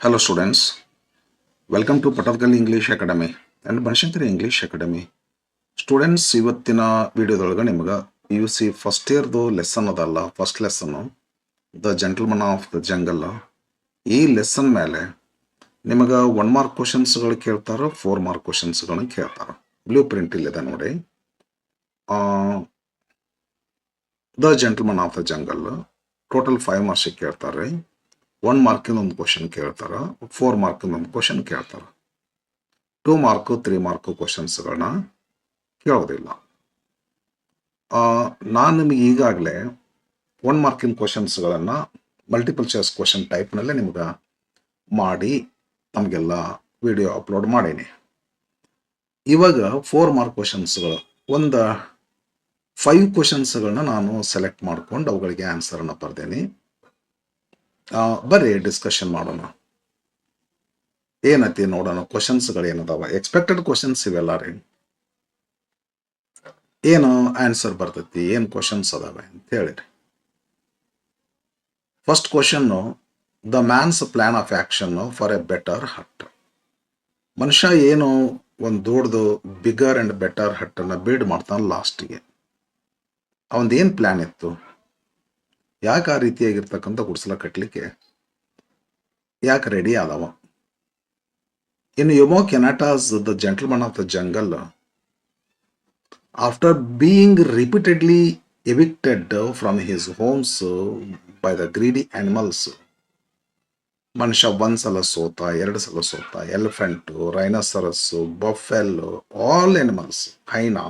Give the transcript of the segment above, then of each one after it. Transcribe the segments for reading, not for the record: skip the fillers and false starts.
Hello students, welcome to Patarkal English Academy and Banashankari English Academy. Students ಇವತ್ತಿನ ವಿಡಿಯೋದೊಳಗೆ ನಿಮಗೆ U C first ಇಯರ್ದು lesson ಅದಲ್ಲ, first lesson the gentleman of the jungle. ಈ lesson ಮೇಲೆ ನಿಮಗೆ 1 mark ಕ್ವಶನ್ಸ್ಗಳು ಕೇಳ್ತಾರೆ, 4 mark ಕ್ವಶನ್ಸ್ಗಳನ್ನ ಕೇಳ್ತಾರೆ. Blue print ಇಲ್ಲಿದೆ ನೋಡಿ. The gentleman of the jungle total 5 marks ಕೇಳ್ತಾರೆ. 1 ಮಾರ್ಕಿಂದ ಒಂದು ಕ್ವಶನ್ ಕೇಳ್ತಾರೆ, 4 ಮಾರ್ಕಿಂದ ಒಂದು ಕ್ವಶನ್ ಕೇಳ್ತಾರೆ. 2 ಮಾರ್ಕು 3 ಮಾರ್ಕು ಕ್ವಶನ್ಸ್ಗಳನ್ನ ಕೇಳೋದಿಲ್ಲ. ನಾನು ನಿಮಗೆ ಈಗಾಗಲೇ 1 ಮಾರ್ಕಿನ ಕ್ವಶನ್ಸ್ಗಳನ್ನು ಮಲ್ಟಿಪಲ್ ಚಾಯ್ಸ್ ಕ್ವಶನ್ ಟೈಪ್ನಲ್ಲೇ ನಿಮ್ಗೆ ಮಾಡಿ ನಮಗೆಲ್ಲ ವಿಡಿಯೋ ಅಪ್ಲೋಡ್ ಮಾಡೀನಿ. ಇವಾಗ 4 ಮಾರ್ಕ್ ಕ್ವಶನ್ಸ್ಗಳು ಒಂದು 5 ಕ್ವಶನ್ಸ್ಗಳನ್ನ ನಾನು ಸೆಲೆಕ್ಟ್ ಮಾಡ್ಕೊಂಡು ಅವುಗಳಿಗೆ ಆನ್ಸರನ್ನು ಬರ್ದೇನಿ. ಬರ್ರಿ ಡಿಸ್ಕಷನ್ ಮಾಡೋಣ. ಏನತಿ ನೋಡೋಣ ಕ್ವಶನ್ಸ್ಗಳು ಏನದಾವ. ಎಕ್ಸ್ಪೆಕ್ಟೆಡ್ ಕ್ವಶನ್ಸ್ ಇವೆಲ್ಲ ರೀ. ಏನು ಆನ್ಸರ್ ಬರ್ತೈತಿ, ಏನು ಕ್ವಶನ್ಸ್ ಅದಾವೆ ಅಂತ ಹೇಳಿರಿ. First question, the man's plan of action for a better hut. ಮನುಷ್ಯ ಏನು ಒಂದು ದೊಡ್ಡದು ಬಿಗರ್ ಅಂಡ್ ಬೆಟರ್ ಹಟ್ಟನ್ನು ಬಿಲ್ಡ್ ಮಾಡ್ತಾನೆ ಲಾಸ್ಟಿಗೆ. ಅವನದು ಏನು ಪ್ಲಾನ್ ಇತ್ತು, ಯಾಕೆ ಆ ರೀತಿಯಾಗಿರ್ತಕ್ಕಂಥ ಗುಡಿಸಲ ಕಟ್ಟಲಿಕ್ಕೆ ಯಾಕೆ ರೆಡಿ ಆದವ. ಇನ್ನು Jomo Kenyatta's the gentleman of the jungle, after being repeatedly evicted from his homes by the greedy animals, ಮನುಷ್ಯ ಒಂದ್ಸಲ ಸೋತ, 2 ಸಲ ಸೋತ. ಎಲಿಫೆಂಟು, ರೈನೋಸರಸ್ಸು, ಬಫೆಲ್ಲೋ, ಆಲ್ ಎನಿಮಲ್ಸ್, ಹೈನಾ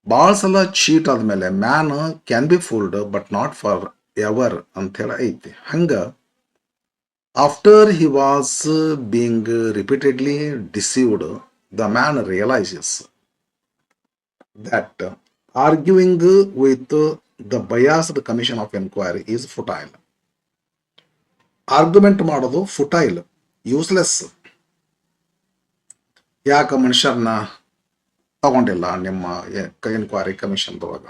ಭಾಳ ಸಲ ಚೀಟ್ ಆದ್ಮೇಲೆ man can be fooled but not for ever ಅಂತೇಳಿ ಐತಿ. ಹಂಗ after he was being repeatedly deceived, the man realises that arguing with the biased commission of inquiry is futile. Argument ಮಾಡೋದು ಫುಟೈಲ್, useless. ಯಾಕೆ ಮನುಷ್ಯರನ್ನ ತಗೊಂಡಿಲ್ಲ ನಿಮ್ಮ ಎನ್ಕ್ವೈರಿ ಕಮಿಷನ್ದೊಳಗ?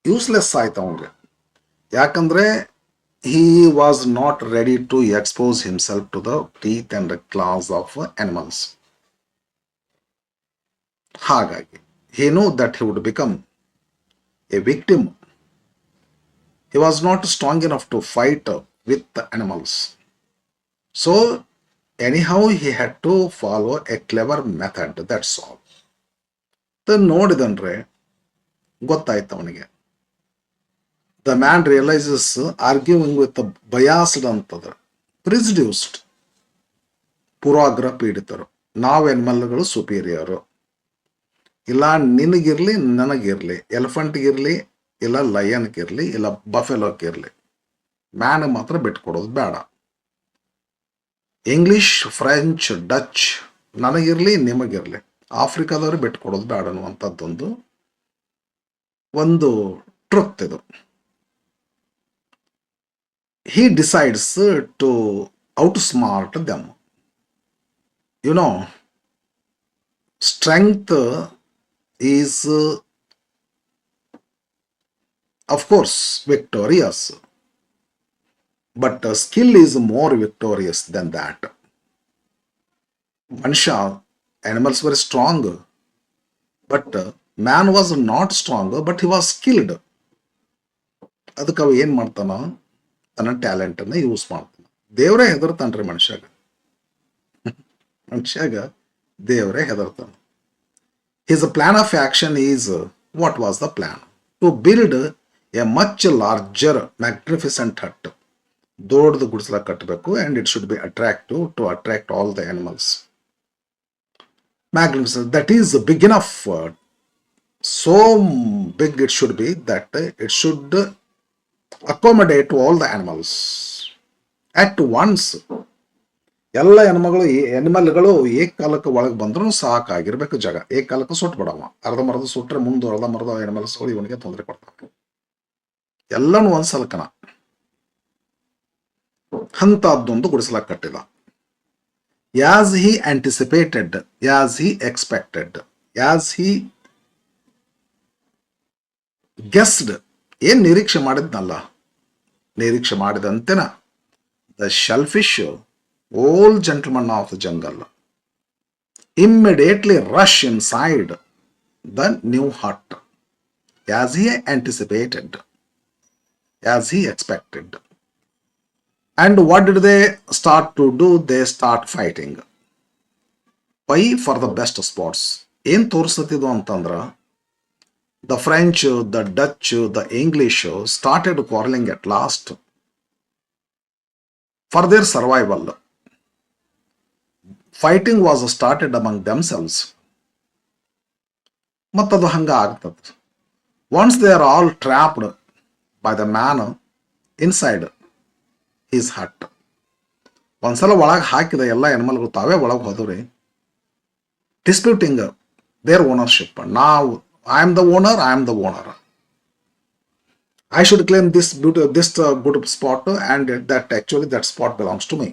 ಯೂಸ್ಲೆಸ್ ಆಯ್ತು ಅವನಿಗೆ. ಯಾಕಂದ್ರೆ he was not ready to expose himself to the teeth and the claws of animals. ಹಾಗಾಗಿ he knew that he would become a victim. He was not strong enough to fight with the animals. So anyhow he had to follow a clever method, that's all. ನೋಡಿದನ್ರೆ ಗೊತ್ತಾಯ್ತು ಅವನಿಗೆ. The man realizes arguing with the biased ಅಂತದ ಪ್ರಿಜುಡ್ಯೂಸ್ಡ್, ಪೂರ್ವಾಗ್ರಹ ಪೀಡಿತರು. ನಾವು ಎನಿಮಲ್ಗಳು superior. ಇಲ್ಲ ನಿನಗಿರ್ಲಿ ನನಗಿರ್ಲಿ, ಎಲಿಫೆಂಟ್ಗಿರ್ಲಿ ಇಲ್ಲ ಲಯನ್ಗಿರ್ಲಿ ಇಲ್ಲ ಬಫೆಲೋಗಿರ್ಲಿ, man ಮಾತ್ರ ಬಿಟ್ಕೊಡೋದು ಬೇಡ. English, French, Dutch ನನಗಿರ್ಲಿ ನಿಮಗಿರ್ಲಿ, ಆಫ್ರಿಕಾದವ್ರು ಬಿಟ್ಕೊಡೋದು ಬೇಡ ಅನ್ನುವಂಥದ್ದೊಂದು ಒಂದು ಟ್ರುತ್ ಇದು. he decides to outsmart them. You know, strength is of course victorious, but skill is more victorious than that. Manushya, animals were strong, but man was not strong, but he was skilled. ಅದಕ್ಕೆ ಅವ ಏನು ಮಾಡ್ತಾನ, ತನ್ನ ಟ್ಯಾಲೆಂಟನ್ನು use ಮಾಡ್ತಾನೆ. ದೇವರೇ ಹೆದರ್ತಾನ್ರಿ ಮನುಷ್ಯಾಗ. ದೇವರೇ ಹೆದರ್ತಾನೆ. His plan of action is, what was the plan? To build a much larger magnificent hut. ದೊಡ್ಡದು ಗುಡಿಸಲ ಕಟ್ಟಬೇಕು, and it should be attractive to attract all the animals. Magnificent, that is big enough. So big it should be that it should accommodate all the animals at once. ಎಲ್ಲ ಎನಿಮಲ್ಗಳು ಏಕಕಾಲಕ್ಕೆ ಒಳಗೆ ಬಂದರೂ ಸಾಕಾಗಿರ್ಬೇಕು ಜಾಗ. ಏಕಕಾಲಕ್ಕೆ ಸುಟ್ಟು ಬಿಡವ. ಅರ್ಧಂಬರ್ಧ ಸುಟ್ರೆ ಮುಂದೆ ಅರ್ಧಂಬರ್ಧ ಎನಿಮಲ್ಸ್ಗಳು ಇವನಿಗೆ ತೊಂದರೆ ಕೊಡ್ತಾವೆ. ಎಲ್ಲನೂ ಒಂದ್ಸಲಕನ ಅಂಥದ್ದೊಂದು ಗುಡಿಸಲಾಗ ಕಟ್ಟಿದ. As he anticipated, as he expected, as he guessed, ಏನ್ ನಿರೀಕ್ಷೆ ಮಾಡಿದ್ನಲ್ಲ ನಿರೀಕ್ಷೆ ಮಾಡಿದಂತೆನ the selfish old gentleman of the jungle immediately rush inside the new hut as he anticipated, as he expected. And what did they start to do? They start fighting. Why? For the best spots. ಏನ್ ತೋರಿಸ್ತಿದ್ದು ಅಂತಂದ್ರ the French, the Dutch, the English started quarreling at last for their survival. Fighting was started among themselves. ಮತ್ತದು ಹಂಗ ಆಗ್ತದೆ. Once they are all trapped by the man inside his hut. ಒಂದ್ಸಲ ಒಳಗೆ ಹಾಕಿದ ಎಲ್ಲ ಎನಿಮಲ್ಗಳು ತಾವೇ ಒಳಗೆ ಹೋದವ್ರಿ, ಡಿಸ್ಪ್ಯೂಟಿಂಗ್ ದೇರ್ ಓನರ್ಶಿಪ್. ನಾವು I am the owner, I am the owner. I should claim this good spot, and that spot belongs to me.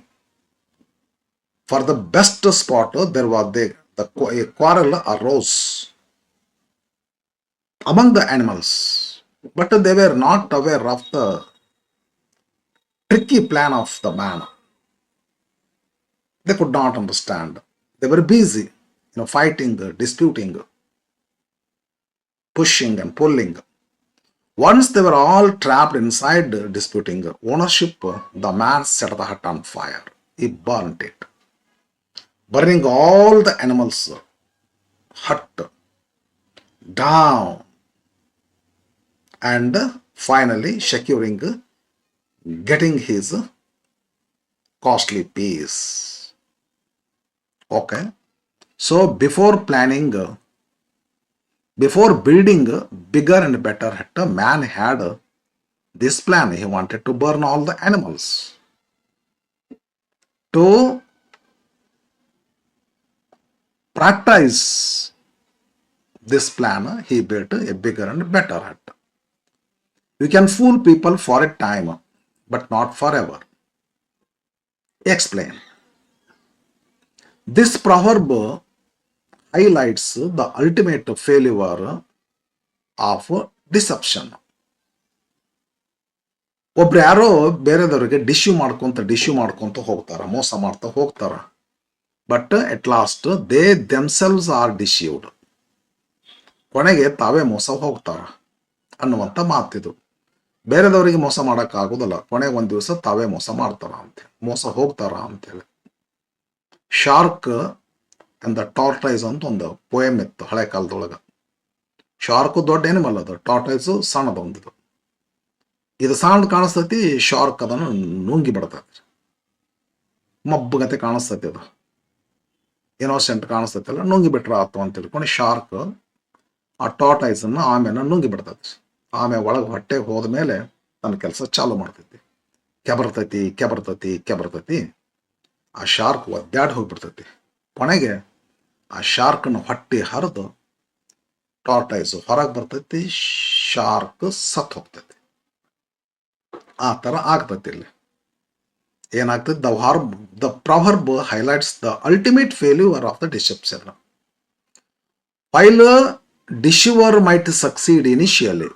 For the best spot, there was a quarrel arose among the animals, but they were not aware of the tricky plan of the man. They could not understand. They were busy, fighting, disputing, pushing and pulling. Once they were all trapped inside disputing ownership, the man set the hut on fire. He burnt it, burning all the animals' hut down, and finally securing, getting his costly piece. Okay, so before building a bigger and better hut, man had this plan. He wanted to burn all the animals. To practice this plan, he built a bigger and better hut. You can fool people for a time, but not forever. Explain. This proverb highlights the ultimate failure of deception. ಒಬ್ರು ಯಾರೋ ಬೇರೆದವರಿಗೆ ಡಿಶ್ಯೂ ಮಾಡ್ಕೊಂತ ಹೋಗ್ತಾರ, ಮೋಸ ಮಾಡ್ತಾ ಹೋಗ್ತಾರ. But at last they themselves are deceived. ಕೊನೆಗೆ ತಾವೇ ಮೋಸ ಹೋಗ್ತಾರ ಅನ್ನುವಂಥ ಮಾತಿದು. ಬೇರೆದವರಿಗೆ ಮೋಸ ಮಾಡೋಕ್ಕಾಗೋದಲ್ಲ, ಕೊನೆಗೆ ಒಂದು ದಿವಸ ತಾವೇ ಮೋಸ ಮಾಡ್ತಾರ ಅಂತೇಳಿ, ಮೋಸ ಹೋಗ್ತಾರ ಅಂತೇಳಿ. ಶಾರ್ಕ್ ಅಂಡ್ ದ ಟಾರ್ಟೈಸ್ ಅಂತ ಒಂದು ಪೋಯಮ್ ಇತ್ತು ಹಳೆ ಕಾಲದೊಳಗೆ. ಶಾರ್ಕು ದೊಡ್ಡ ಎನಿಮಲ್ ಅದು, ಟಾರ್ಟೈಸು ಸಣ್ಣದೊಂದಿದು. ಇದು ಸಣ್ಣ ಕಾಣಿಸ್ತೈತಿ, ಶಾರ್ಕ್ ಅದನ್ನು ನುಂಗಿ ಬಿಡ್ತೈತಿ. ಮಬ್ಬಗತೆ ಕಾಣಿಸ್ತೈತಿ, ಅದು ಇನೋಸೆಂಟ್ ಕಾಣಿಸ್ತೈತಿಲ್ಲ, ನುಂಗಿ ಬಿಟ್ರ ಆತು ಅಂತ ತಿಳ್ಕೊಂಡು ಶಾರ್ಕ್ ಆ ಟಾರ್ಟೈಸನ್ನು ಆಮೆನ ನುಂಗಿ ಬಿಡ್ತೈತಿ. ಆಮೆ ಒಳಗೆ ಹೊಟ್ಟೆಗೆ ಹೋದ ಮೇಲೆ ತನ್ನ ಕೆಲಸ ಚಾಲು ಮಾಡ್ತೈತಿ. ಕೆಬರ್ತೈತಿ. ಆ ಶಾರ್ಕ್ ಒದ್ದಾಡಿ ಹೋಗ್ಬಿಡ್ತೈತಿ. ಕೊನೆಗೆ ಆ ಶಾರ್ಕ್ನ ಹೊಟ್ಟೆ ಹರಿದು ಟಾರ್ಟೈಸ್ ಹೊರಗೆ ಬರ್ತೈತಿ, ಶಾರ್ಕ್ ಸತ್ ಹೋಗ್ತೈತಿ. ಆ ಥರ ಆಗ್ತೈತಿ. ಇಲ್ಲಿ ಏನಾಗ್ತೈತಿ, the proverb highlights the ultimate failure of the deception. While deceiver might succeed initially,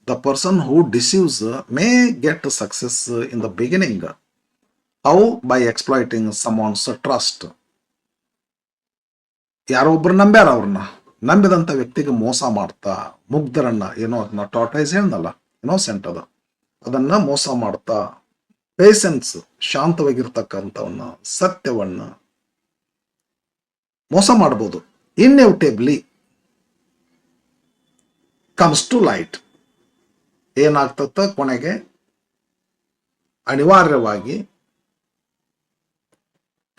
the person who deceives may get success in the beginning. How? By exploiting someone's trust. ಯಾರೋ ಒಬ್ರು ನಂಬ್ಯಾರ, ಅವ್ರನ್ನ ನಂಬಿದಂಥ ವ್ಯಕ್ತಿಗೆ ಮೋಸ ಮಾಡ್ತಾ, ಮುಗ್ಧರನ್ನ, ಟಾರ್ಟೈಸ್ ಹೇಳ್ದಲ್ಲ, ಇನೋಸೆಂಟ್ ಅದು, ಅದನ್ನ ಮೋಸ ಮಾಡ್ತಾ, ಪೇಷನ್ಸ್, ಶಾಂತವಾಗಿರ್ತಕ್ಕಂಥವನ್ನ, ಸತ್ಯವನ್ನ ಮೋಸ ಮಾಡ್ಬೋದು. ಇನ್ಎವಿಟೇಬ್ಲಿ ಕಮ್ಸ್ ಟು ಲೈಟ್. ಏನಾಗ್ತತ್ತ, ಕೊನೆಗೆ ಅನಿವಾರ್ಯವಾಗಿ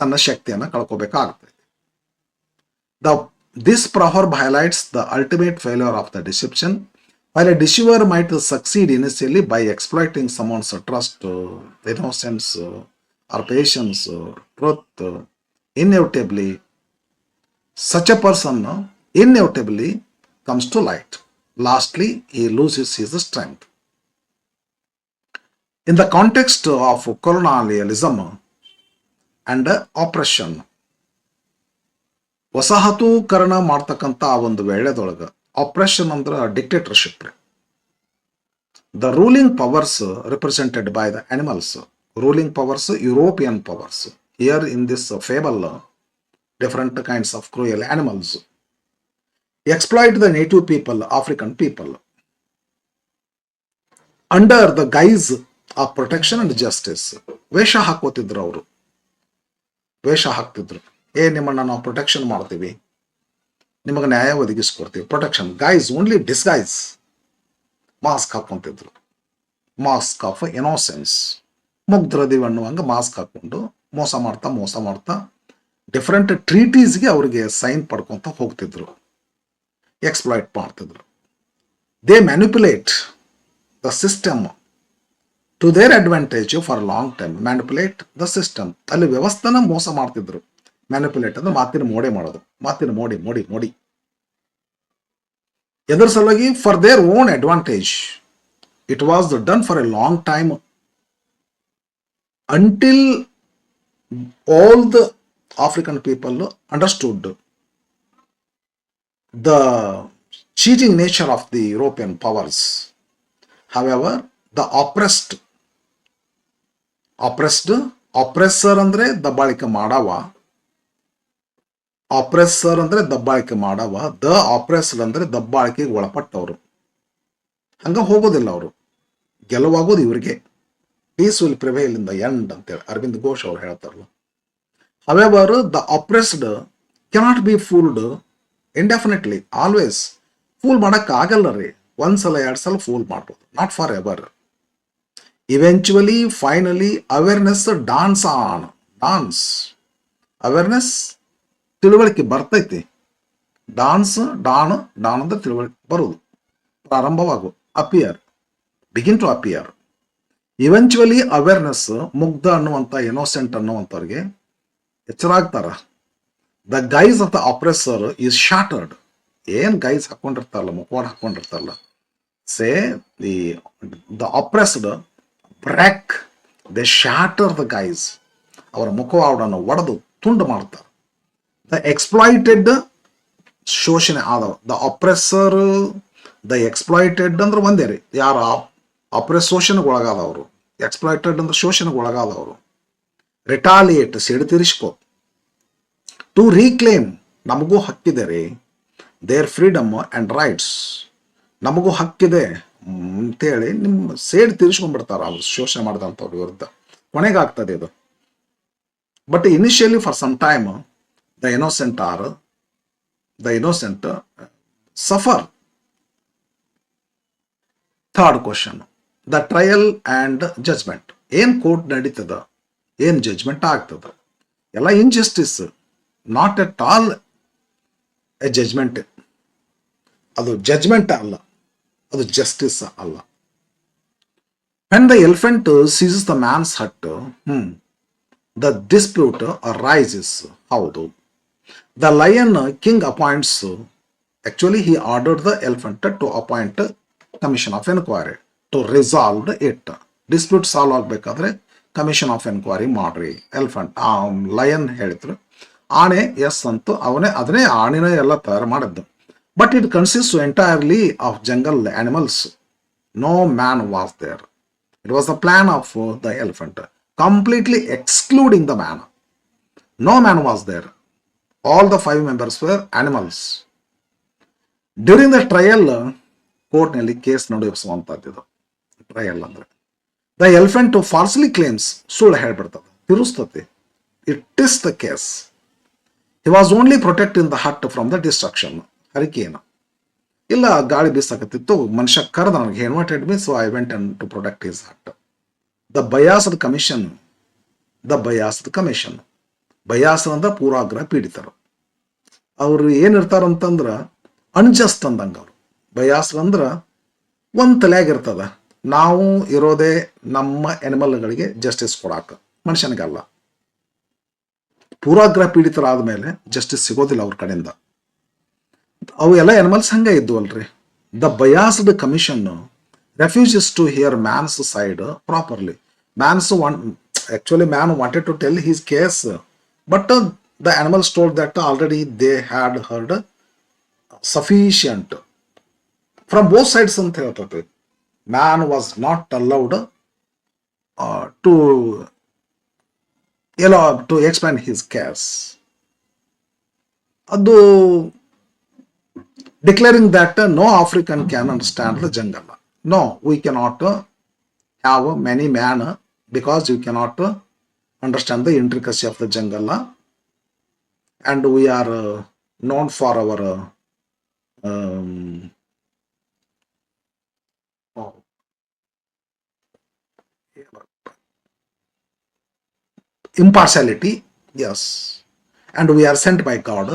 ತನ್ನ ಶಕ್ತಿಯನ್ನು ಕಳ್ಕೋಬೇಕಾಗ್ತದೆ. This proverb highlights the ultimate failure of the deception. While a deceiver might succeed initially by exploiting someone's trust, innocence, or patience, truth, inevitably, such a person inevitably comes to light. Lastly, he loses his strength. In the context of colonialism and oppression, ವಸಾಹತುಕರಣ ಮಾಡ್ತಕ್ಕಂಥ ಆ ಒಂದು ವೇಳೆದೊಳಗೆ, operation ಅಂದ್ರೆ dictatorship ರೀ. The ruling powers represented by the animals, ruling powers, European powers. Here in this fable, different kinds of cruel animals exploit the native people, African people, under the guise of protection and justice. ವೇಷ ಹಾಕೋತಿದ್ರು ಅವರು, ವೇಷ ಹಾಕ್ತಿದ್ರು. ನಿಮ್ಮನ್ನ ನಾವು protection ಮಾಡ್ತೀವಿ, ನಿಮಗೆ ನ್ಯಾಯ ಒದಗಿಸ್ಕೊಡ್ತೀವಿ. Protection, guise, only disguise. Mask ಹಾಕೊಂತಿದ್ರು, ಮಾಸ್ಕ್ ಆಫ್ ಇನೋಸೆನ್ಸ್. ಮುಗ್ಧರದಿವಿ ಅನ್ನುವಂಗೆ ಮಾಸ್ಕ್ ಹಾಕೊಂಡು ಮೋಸ ಮಾಡ್ತಾ ಡಿಫರೆಂಟ್ ಟ್ರೀಟೀಸ್ಗೆ ಅವರಿಗೆ ಸೈನ್ ಪಡ್ಕೊಂತ ಹೋಗ್ತಿದ್ರು, ಎಕ್ಸ್ಪ್ಲಾಯ್ಟ್ ಮಾಡ್ತಿದ್ರು. They manipulate the system to their advantage for long time. Manipulate the system, ಅಲ್ಲಿ ವ್ಯವಸ್ಥೆನ ಮೋಸ ಮಾಡ್ತಿದ್ರು. ಮ್ಯಾನಿಪುಲೇಟ್ ಅಂದ್ರೆ ಮಾತಿನ ಮೋಡೆ ಮಾಡೋದು, ಮಾತಿನ ಮೋಡಿ. ಎದರ ಸಲುವಾಗಿ? For their own advantage. It was done for A long time until all the African people understood the cheating nature of the European powers. However, the oppressor ಅಂದ್ರೆ ದಬ್ಬಾಳಿಕೆ ಮಾಡವ, oppressor ಅಂದ್ರೆ ದಬ್ಬಾಳಿಕೆ ಮಾಡವ, ದ oppressed ಅಂದ್ರೆ ದಬ್ಬಾಳಿಕೆಗೆ ಒಳಪಟ್ಟವರು. ಹಂಗ ಹೋಗೋದಿಲ್ಲ ಅವರು, ಗೆಲುವಾಗೋದು ಇವರಿಗೆ. Peace will prevail in the end ಅಂತೇಳಿ ಅರವಿಂದ್ ಘೋಷ್ ಅವರು ಹೇಳ್ತಾರಲ್ಲ. However, the oppressed cannot be fooled indefinitely, always. Fool ಮಾಡಕ್ ಆಗಲ್ಲ ರೀ. ಒಂದ್ಸಲ 2 ಸಲ ಫೂಲ್ ಮಾಡ್ಬೋದು, not forever. Eventually, finally, awareness dawns on. Awareness, ತಿಳುವಳಿಕೆ ಬರ್ತೈತಿ. ಡಾನ್ ಅಂದ್ರೆ ತಿಳುವಳಿಕೆ ಬರುವುದು, ಪ್ರಾರಂಭವಾಗು. Begin to appear. Eventually awareness, ಮುಗ್ಧ ಅನ್ನುವಂಥ, ಇನೋಸೆಂಟ್ ಅನ್ನುವಂಥವ್ರಿಗೆ ಎಚ್ಚರ ಆಗ್ತಾರ. The guise of the oppressor is shattered. ಏನ್ ಗೈಸ್ ಹಾಕೊಂಡಿರ್ತಾರಲ್ಲ, ಮುಖವಾಡ ಹಾಕೊಂಡಿರ್ತಾರಲ್ಲ, the oppressed break, they shatter the guise. ಅವರ ಮುಖವಾಡನ್ನು ಒಡೆದು ತುಂಡು ಮಾಡ್ತಾರೆ. ದ ಎಕ್ಸ್ಪ್ಲಾಯ್ಟೆಡ್, ಶೋಷಣೆ ಆದವ. ದ ಆಪ್ರೆಸರ್, ದ ಎಕ್ಸ್ಪ್ಲಾಯ್ಟೆಡ್ ಅಂದ್ರೆ ಒಂದೇ ರೀ. ಯಾರ ಶೋಷಣೆಗೆ ಒಳಗಾದವರು, ಎಕ್ಸ್ಪ್ಲಾಯ್ಟೆಡ್ ಅಂದ್ರೆ ಶೋಷಣೆಗೆ ಒಳಗಾದವರು. Retaliate, CD ತೀರಿಸ್ಕೋ. ಟು ರೀಕ್ಲೇಮ್, ನಮಗೂ ಹಕ್ಕಿದೆ ರೀ. ದೇರ್ ಫ್ರೀಡಮ್ ಅಂಡ್ ರೈಟ್ಸ್, ನಮಗೂ ಹಕ್ಕಿದೆ ಅಂತೇಳಿ ನಿಮ್ಮ ಸೇಡ್ ತೀರಿಸ್ಕೊಂಡ್ಬಿಡ್ತಾರ ಅವ್ರು ಶೋಷಣೆ ಮಾಡಿದಂಥವ್ರ ವಿರುದ್ಧ. ಕೊನೆಗಾಗ್ತದೆ ಇದು. But initially for some time the innocent suffer. Third question, the trial and judgement. ಏನ್ ಕೋರ್ಟ್ ನಡೀತದ, ಏನ್ ಜಜ್ಮೆಂಟ್ ಆಗ್ತದ, ಎಲ್ಲ injustice, not at all a judgement. ಅದು ಜಜ್ಮೆಂಟ್ ಅಲ್ಲ, ಅದು ಜಸ್ಟಿಸ್ ಅಲ್ಲ. when the elephant seizes the man's hut, the dispute arises. ಹೌದು. The lion king appoints, actually he ordered the elephant to appoint commission of inquiry to resolve it. Dispute solve ಆಗಬೇಕಾದ್ರೆ commission of enquiry ಮಾಡ್ರಿ. Elephant, lion ಹೇಳಿದ್ರು. ಆಣೆ ಎಸ್ ಅಂತೂ ಅದನ್ನೇ ಆಣಿನ ಎಲ್ಲ ತಯಾರು ಮಾಡಿದ್ದು. But it consist entirely of jungle animals. No man was there. It was the plan of the elephant, completely excluding the man. No man was there. All the 5 members were animals. During the trial, ಕೋರ್ಟ್ನಲ್ಲಿ case ನಡೆಸುವಂಥದ್ದು. Trial ಅಂದ್ರೆ the elephant falsely claims, ಸುಳ್ಳು ಹೇಳ್ಬಿಡ್ತದೆ, ತಿರುಸ್ತತೆ. It is the case. He was only protect in the hut from the destruction. ಹರಿಕೇನ ಇಲ್ಲ, ಗಾಳಿ ಬೀಸಾಕತ್ತಿತ್ತು, ಮನುಷ್ಯ ಕರೆದ ನನಗೆ invited me, so I went and to protect his hut. The biased commission, bias ಅಂದ್ರೆ ಪೂರ್ವಾಗ್ರಹ ಪೀಡಿತರು. ಅವ್ರು ಏನಿರ್ತಾರಂತಂದ್ರ ಅನ್ಜಸ್ಟ್ ಅಂದಂಗ. ಅವ್ರು ಬಯಾಸ್ ಅಂದ್ರ ಒಂದ್ ತಲೆಯಾಗಿರ್ತದ, ನಾವು ಇರೋದೇ ನಮ್ಮ ಎನಿಮಲ್ಗಳಿಗೆ ಜಸ್ಟಿಸ್ ಕೊಡಾಕ, ಮನುಷ್ಯನಿಗಲ್ಲ. ಪೂರ್ವಾಗ್ರಹ ಪೀಡಿತರಾದ ಮೇಲೆ ಜಸ್ಟಿಸ್ ಸಿಗೋದಿಲ್ಲ ಅವ್ರ ಕಡೆಯಿಂದ. ಅವು ಎಲ್ಲ ಎನಿಮಲ್ಸ್ ಹಂಗೆ ಇದ್ವಲ್ರಿ. The biased commission refuses to hear man's side properly. Actually man wanted to tell his case, but the animals told that already they had heard sufficient from both sides ಅಂತ ಹೇಳ್ತದೆ. Man was not allowed to expand his cares. ಅದು declaring that no African can understand the jungle. No, we cannot have many man because you cannot understand the intricacy of the jungle, and we are known for our um, impartiality. Yes, and we are sent by God.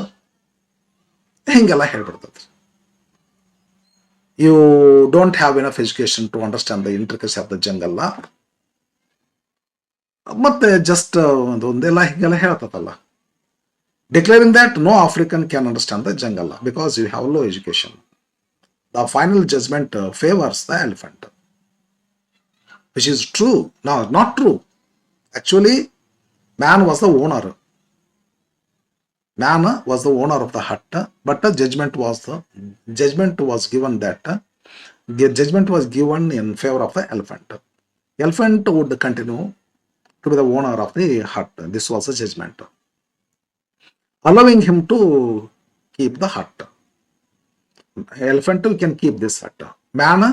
ಹಿಂಗೆಲ್ಲ ಹೇಳ್ಬಿಡ್ತದೆ. You don't have enough education to understand the intricacy of the jungle. ಮತ್ತೆ just ಒಂದೆಲ್ಲ ಹೀಗೆಲ್ಲ ಹೇಳ್ತದಲ್ಲ. Declaring that no African can understand the jungle because you have low education. The final judgment favors the elephant, which is true. No, not true. Actually, man was the owner. Man was the owner of the hut, but the judgment was given that the judgment was given in favor of the elephant. Elephant would continue to be the owner of the hut. This was the judgment, allowing him to keep the hut. Elephant, you can keep this hut. Man,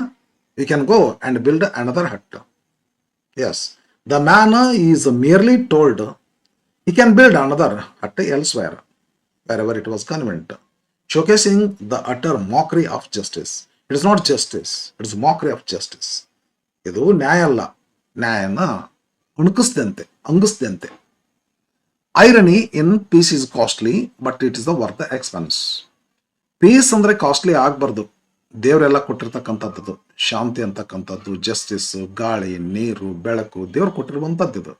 you can go and build another hut. Yes, the man is merely told he can build another hut elsewhere, wherever it was convenient, showcasing the utter mockery of justice. It is not justice, it is mockery of justice. ಇದು ನ್ಯಾಯ ಅಲ್ಲ, ನ್ಯಾಯನ ಅಂಗಿಸ್ದಂತೆ. Irony in peace is costly but it is the worth the expense. Peace ಅಂದ್ರೆ costly ಆಗ್ಬಾರ್ದು. ದೇವರೆಲ್ಲ ಕೊಟ್ಟಿರ್ತಕ್ಕಂಥದ್ದು ಶಾಂತಿ ಅಂತಕ್ಕಂಥದ್ದು, ಜಸ್ಟಿಸ್, ಗಾಳಿ, ನೀರು, ಬೆಳಕು ದೇವ್ರು ಕೊಟ್ಟಿರುವಂಥದ್ದು ಇದು.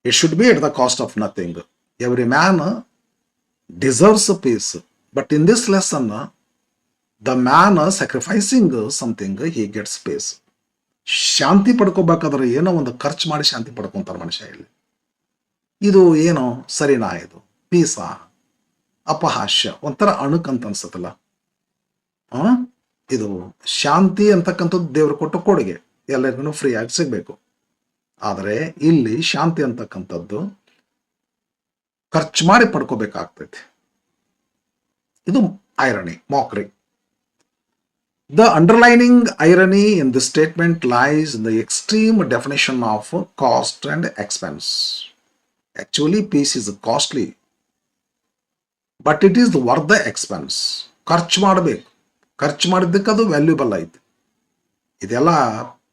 It should be at the cost of nothing. Every man deserves a peace, but in this lesson the man sacrificing something, he gets peace. ಶಾಂತಿ ಪಡ್ಕೋಬೇಕಾದ್ರೆ ಏನೋ ಒಂದು ಖರ್ಚು ಮಾಡಿ ಶಾಂತಿ ಪಡ್ಕೊಂತಾರೆ ಮನುಷ್ಯ. ಇಲ್ಲಿ ಇದು ಏನೋ ಸರಿನಾ? ಇದು ಪೀಸಾ? ಅಪಹಾಸ್ಯ, ಒಂಥರ ಅಣುಕಂತ ಅನ್ಸತ್ತಲ್ಲ. ಇದು ಶಾಂತಿ ಅಂತಕ್ಕಂಥದ್ದು ದೇವರು ಕೊಟ್ಟ ಕೊಡುಗೆ, ಎಲ್ಲರಿಗೂ ಫ್ರೀ ಆಗಿ ಸಿಗ್ಬೇಕು. ಆದರೆ ಇಲ್ಲಿ ಶಾಂತಿ ಅಂತಕ್ಕಂಥದ್ದು ಖರ್ಚು ಮಾಡಿ ಪಡ್ಕೋಬೇಕಾಗ್ತೈತಿ. ಇದು irony, ಮಾಕ್ರಿ. The underlining irony in this statement lies in the extreme definition of cost and expense. Actually, peace is costly, but it is worth the expense. ಖರ್ಚು ಮಾಡಬೇಕು, ಖರ್ಚು ಮಾಡಿದ್ದಕ್ಕೆ ಅದು ವ್ಯಾಲ್ಯೂಬಲ್ ಐತಿ. ಇದೆಲ್ಲ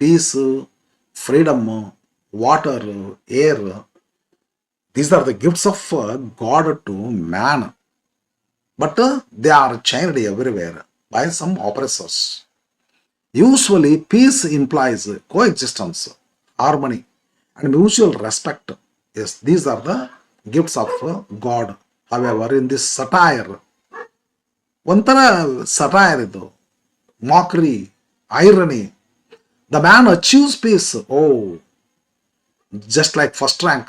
peace, freedom, water, air, these are the gifts of God to man, but they are chained everywhere by some oppressors. Usually, peace implies coexistence, harmony, and mutual respect. Yes, these are the gifts of God. However, in this satire, ಒಂಥರ satire ಇದು, mockery, irony, the man achieves peace. Oh, just like first rank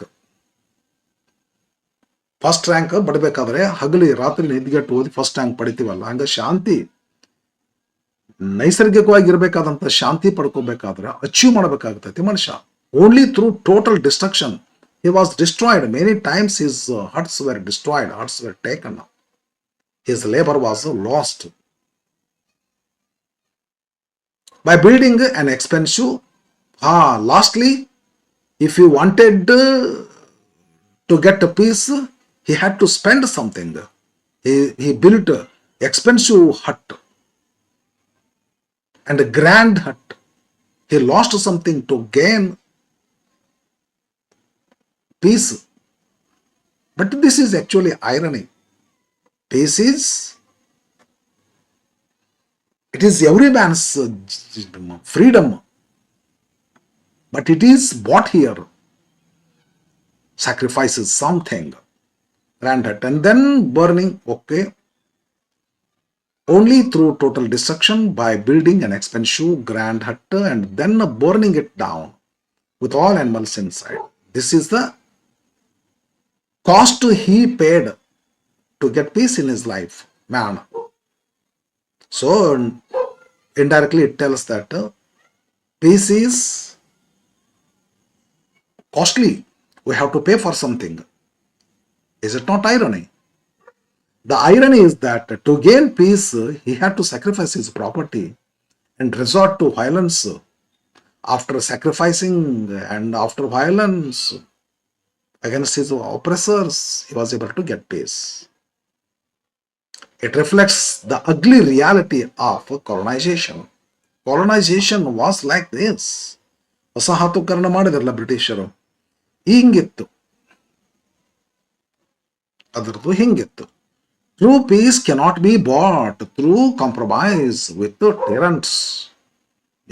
ಬಡಬೇಕಾದ್ರೆ ಹಗಲಿ ರಾತ್ರಿ ನಿದ್ಗೆಟ್ಟು ಓದಿ first rank ಪಡಿತೀವಲ್ಲ, ಹಂಗ ಶಾಂತಿ ನೈಸರ್ಗಿಕವಾಗಿ ಇರಬೇಕಾದಂತ ಶಾಂತಿ ಪಡ್ಕೋಬೇಕಾದ್ರೆ achieve ಮಾಡಬೇಕಾಗ್ತೈತಿ ಮನುಷ್ಯ. Only through total destruction he was destroyed. Many times his huts were destroyed, huts were taken, his labor was lost. By building an expensive, lastly, if he wanted to get a peace, he had to spend something. He built an expensive hut and a grand hut. He lost something to gain peace. But this is actually irony. Peace is, it is every man's freedom, but it is bought here. Sacrifices something, grand hut, and then burning, okay, only through total destruction by building an expensive grand hut and then burning it down with all animals inside. This is the cost he paid to get peace in his life, man. So indirectly it tells that Peace is costly. We have to pay for something. Is it not irony? The irony is that to gain peace, he had to sacrifice his property and resort to violence. After sacrificing and after violence against his oppressors, he was able to get peace. It reflects the ugly reality of colonization. Colonization was like this. ವಸಾಹತುಕರಣ ಮಾಡಿದ್ರಲ್ಲ ಬ್ರಿಟಿಷರು, ಹಿಂಗಿತ್ತು, ಅದರದ್ದು ಹಿಂಗಿತ್ತು. True peace cannot be bought through compromise with tyrants.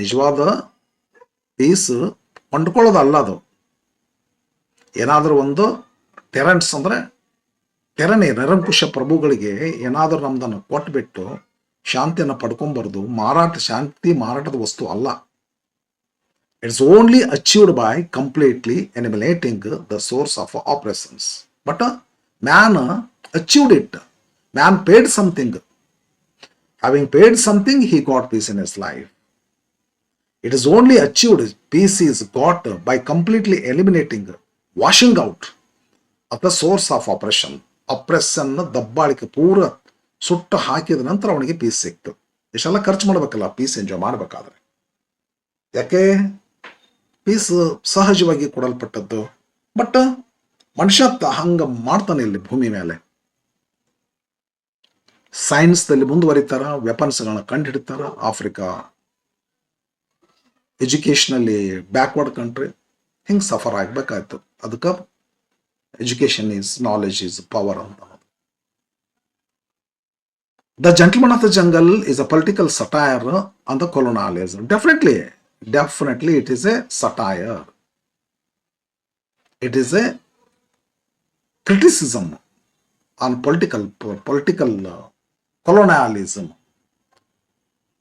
ನಿಜವಾದ peace ಕೊಂಡ್ಕೊಳ್ಳೋದಲ್ಲ ಅದು. ಏನಾದರೂ ಒಂದು ಟೆರೆಂಟ್ಸ್ ಅಂದರೆ ನಿರಂಕುಶ ಪ್ರಭುಗಳಿಗೆ ಏನಾದರೂ ನಮ್ದನ್ನು ಕೊಟ್ಬಿಟ್ಟು ಶಾಂತಿಯನ್ನು ಪಡ್ಕೊಂಬಾರ್ದು. ಶಾಂತಿ ಮಾರಾಟದ ವಸ್ತು ಅಲ್ಲ. It's only achieved by completely eliminating the source of operations. But man achieved it. Man paid something. Having paid something, he got peace in his life. It is only achieved, peace is got by completely eliminating, washing out of the source of oppression. Operation ದಬ್ಬಾಳಿಕೆ ಪೂರ ಸುಟ್ಟು ಹಾಕಿದ ನಂತರ ಅವನಿಗೆ piece ಸಿಕ್ತು. ಇಷ್ಟೆಲ್ಲ ಖರ್ಚು ಮಾಡ್ಬೇಕಲ್ಲ ಪೀಸ್ ಎಂಜಾಯ್ ಮಾಡಬೇಕಾದ್ರೆ. ಯಾಕೆ? ಪೀಸ್ ಸಹಜವಾಗಿ ಕೊಡಲ್ಪಟ್ಟದ್ದು. ಬಟ್ ಮನುಷ್ಯ ಹಂಗ ಮಾಡ್ತಾನೆ ಇಲ್ಲಿ ಭೂಮಿ ಮೇಲೆ. ಸೈನ್ಸ್ದಲ್ಲಿ ಮುಂದುವರಿತಾರ, ವೆಪನ್ಸ್ಗಳನ್ನ ಕಂಡು ಹಿಡಿತಾರ. ಆಫ್ರಿಕಾ ಎಜುಕೇಶನಲ್ಲಿ ಬ್ಯಾಕ್ವರ್ಡ್ ಕಂಟ್ರಿ, ಹಿಂಗೆ ಸಫರ್ ಆಗ್ಬೇಕಾಯ್ತು. ಅದಕ್ಕೆ education is knowledge is power ಅಂತ. The gentleman of the jungle is a political satire on the colonialism. Definitely it is a satire. It is a criticism on political colonialism.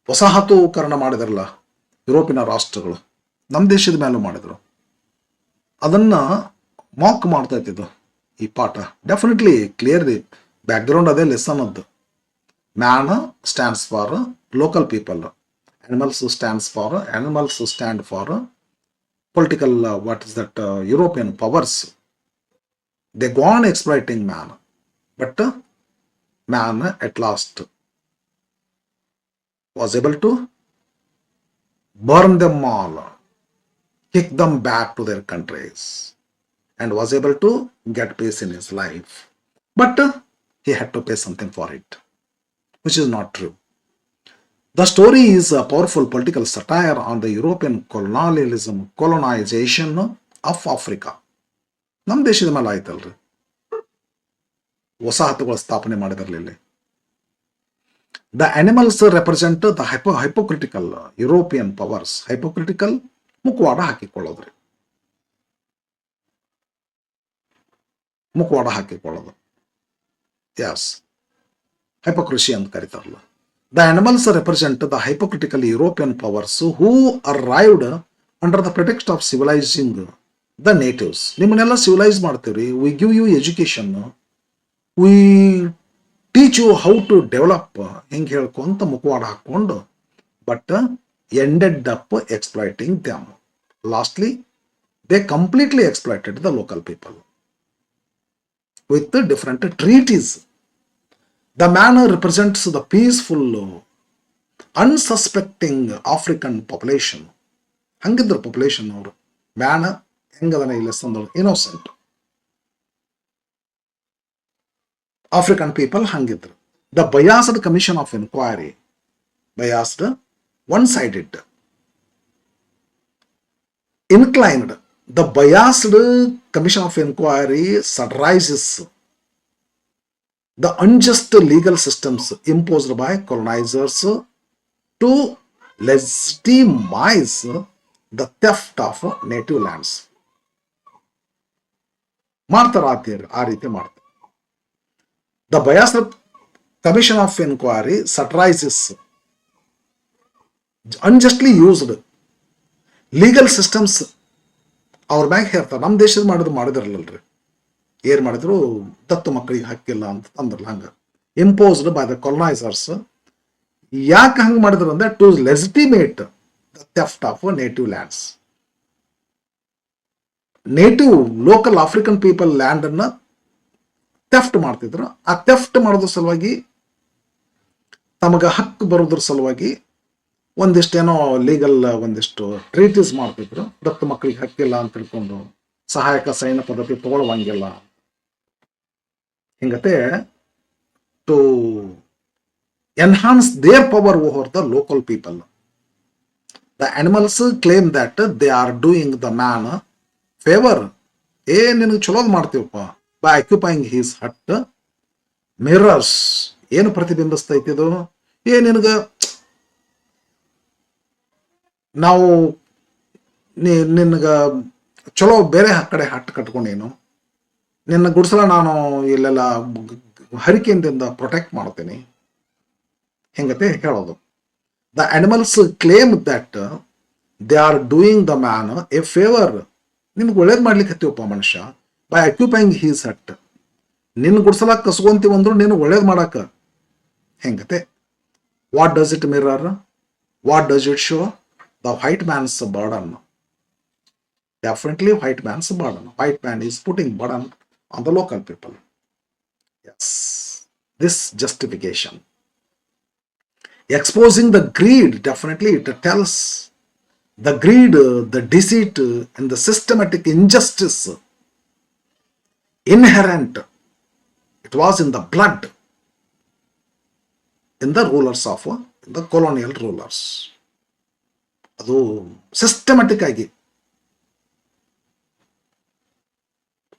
ವಸಾಹತುಕರಣ ಮಾಡಿದ್ರಲ್ಲ ಯುರೋಪಿನ ರಾಷ್ಟ್ರಗಳು, ನಮ್ಮ ದೇಶದ ಮೇಲೂ ಮಾಡಿದ್ರು. ಅದನ್ನ ಮಾಕ್ ಮಾಡ್ತಾ ಇತ್ತಿದ್ದು ಈ ಪಾಠ. ಡೆಫಿನೆಟ್ಲಿ ಕ್ಲಿಯರ್ಲಿ ಬ್ಯಾಕ್ಗ್ರೌಂಡ್ ಅದೇ ಲೆಸನ್ ಅದ್ದು. Man stands for local people, animals stand for political, what is that, European powers. They go on exploiting man, but man at last was able to burn them all, kick them back to their countries, and was able to get peace in his life. But he had to pay something for it, which is not true. The story is a powerful political satire on the European colonization of Africa. ನಮ್ಮ ದೇಶದ ಮೇಲೆ ಆಯ್ತಲ್ರಿ ವಸಾಹತುಗಳ ಸ್ಥಾಪನೆ ಮಾಡಿದ್ರಲಿಲ್ಲ. The animals represent the hypocritical European powers. Hypocritical ಮುಖವಾಡ ಹಾಕಿಕೊಳ್ಳೋದ್ರಿ, ಮುಖವಾಡ ಹಾಕಿಕೊಳ್ಳೋದು. ಯಾಸ್ ಹೈಪೋಕ್ರಸಿ ಅಂತ ಕರೀತಾರಲ್ಲ. The animals represent the hypocritical European powers who arrived under the pretext of civilizing the natives. ನಿಮ್ಮನ್ನೆಲ್ಲ ಸಿವಿಲೈಸ್ ಮಾಡ್ತೀವ್ರಿ, we give you education, we teach you how to develop, ಹಿಂಗೆ ಹೇಳ್ಕೊಂತ ಮುಖವಾಡ ಹಾಕೊಂಡು, but ended up exploiting them. Lastly, they completely exploited the local people with the different treaties. The man represents the peaceful, unsuspecting African population. ಹಂಗಿದ್ರು population ಅವರು. Man ಹೆಂಗದನ ಇಲ್ಲ ಸಂದಳು, innocent. African people ಹಂಗಿದ್ರು. The biased commission of enquiry, biased, one sided, inclined. The biased commission of enquiry satirizes the unjust legal systems imposed by colonizers to legitimize the theft of native lands. ಮಾಡ್ತಾರ ಆ ರೀತಿ ಮಾಡ್ತಾರೆ. The biased commission of inquiry satirizes unjustly used legal systems. ಅವ್ರ ಮ್ಯಾಗ ಹೇಳ್ತಾರೆ, ನಮ್ಮ ದೇಶದ ಮಾಡಿದ್ರಲ್ಲಲ್ರಿ, ಏನ್ ಮಾಡಿದ್ರು, ದತ್ತು ಮಕ್ಕಳಿಗೆ ಹಕ್ಕಿಲ್ಲ ಅಂತ ಅಂದ್ರಲ್ಲ, ಹಂಗ ಇಂಪೋಸ್ಡ್ ಬೈ ದ ಕೊಲನೈಸರ್ಸ್. ಯಾಕೆ ಹಂಗೆ ಮಾಡಿದ್ರು ಅಂದ್ರೆ to legitimate the theft of native lands. Native local African people land ಅನ್ನ ಥೆಫ್ಟ್ ಮಾಡ್ತಿದ್ರು. ಆ ಥೆಫ್ಟ್ ಮಾಡೋದ್ರ ಸಲುವಾಗಿ ತಮಗ ಹಕ್ಕು ಬರೋದ್ರ ಸಲುವಾಗಿ ಒಂದಿಷ್ಟೇನೋ ಲೀಗಲ್ ಒಂದಿಷ್ಟು ಟ್ರೀಟೀಸ್ ಮಾಡ್ತಿದ್ರು. ದತ್ತು ಮಕ್ಕಳಿಗೆ ಹಕ್ಕಿಲ್ಲ ಅಂತ ತಿಳ್ಕೊಂಡು ಸಹಾಯಕ ಸೈನ್ಯ ಪದ್ಧತಿ ತಗೊಳ್ಳುವಂಗಿಲ್ಲ. ಹಿಂಗತೆ to enhance their power over the local people, the animals claim that they are doing the man favour. ನಿನಗೆ ಚಲೋದ್ ಮಾಡ್ತೀವಪ್ಪ by occupying his hut. Mirrors ಏನು ಪ್ರತಿಬಿಂಬಿಸ್ತೈತಿದು? ನಿನಗ ನಾವು ನಿನಗ ಚಲೋ ಬೇರೆ ಕಡೆ ಹಟ್ ಕಟ್ಕೊಂಡೇನು, ನಿನ್ನ ಗುಡ್ಸಲ ನಾನು ಇಲ್ಲೆಲ್ಲ ಹರಿಕೆಯಿಂದ ಪ್ರೊಟೆಕ್ಟ್ ಮಾಡ್ತೀನಿ, ಹೆಂಗತೆ ಹೇಳೋದು. The animals claim that they are doing the man A favour. ನಿಮ್ಗೆ ಒಳ್ಳೇದು ಮಾಡ್ಲಿಕ್ಕೆ ಹತ್ತೀವಪ್ಪ ಮನುಷ್ಯ ಬೈ ಆಕ್ಯುಪೈಂಗ್ ಹೀಸ್ ಹಟ್. ನಿನ್ನ ಗುಡ್ಸಲಾಕ ಕಸ್ಕೊಂತೀವಂದ್ರು ನೀನು ಒಳ್ಳೇದು ಮಾಡಾಕ. ಹೆಂಗತೆ what does it mirror? What does it show? The white man's burden. Definitely white man's burden. White man is putting burden on the local people. Yes, this justification. Exposing the greed, definitely it tells the greed, the deceit, and the systematic injustice inherent. It was in the blood, in the rulers of the colonial rulers. ಅದು systematic ಆಗಿ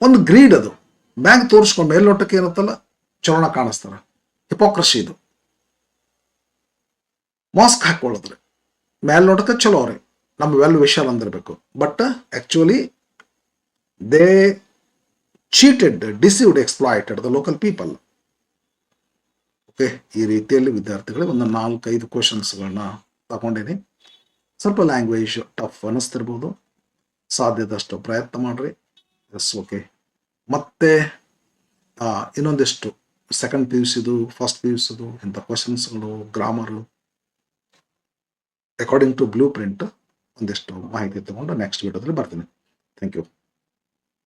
ಒಂದು greed. ಅದು bank ತೋರಿಸ್ಕೊಂಡು ಮೇಲ್ನೋಟಕ್ಕೆ ಏನತ್ತಲ್ಲ ಚಲೋಣ ಕಾಣಿಸ್ತಾರ. Hypocrisy ಇದು. Mask ಹಾಕೊಳ್ಳೋದ್ರಿ ಮೇಲ್ನೋಟಕ್ಕೆ ಚಲೋ ಅವ್ರಿ, ನಮ್ಮ ವೆಲ್ ವಿಶರ್ ಅಂದಿರಬೇಕು. But actually they cheated, deceived, exploited the local people. Okay, ಈ ರೀತಿಯಲ್ಲಿ ವಿದ್ಯಾರ್ಥಿಗಳಿಗೆ ಒಂದು 4-5 ಕ್ವಶನ್ಸ್ಗಳನ್ನ ತಗೊಂಡೇನಿ. ಸ್ವಲ್ಪ ಲ್ಯಾಂಗ್ವೇಜ್ ಟಫ್ ಅನ್ನಿಸ್ತಿರ್ಬೋದು, ಸಾಧ್ಯದಷ್ಟು ಪ್ರಯತ್ನ ಮಾಡ್ರಿ. Yes, okay. ಮತ್ತೆ ಇನ್ನೊಂದಿಷ್ಟು ಸೆಕೆಂಡ್ PUCದು, ಫಸ್ಟ್ PUCದು ಇಂಥ ಕ್ವಶನ್ಸ್ಗಳು, grammar according to blueprint ಒಂದಿಷ್ಟು ಮಾಹಿತಿ ತಗೊಂಡು ನೆಕ್ಸ್ಟ್ ವಿಡಿಯೋದಲ್ಲಿ ಬರ್ತೀನಿ. Thank you.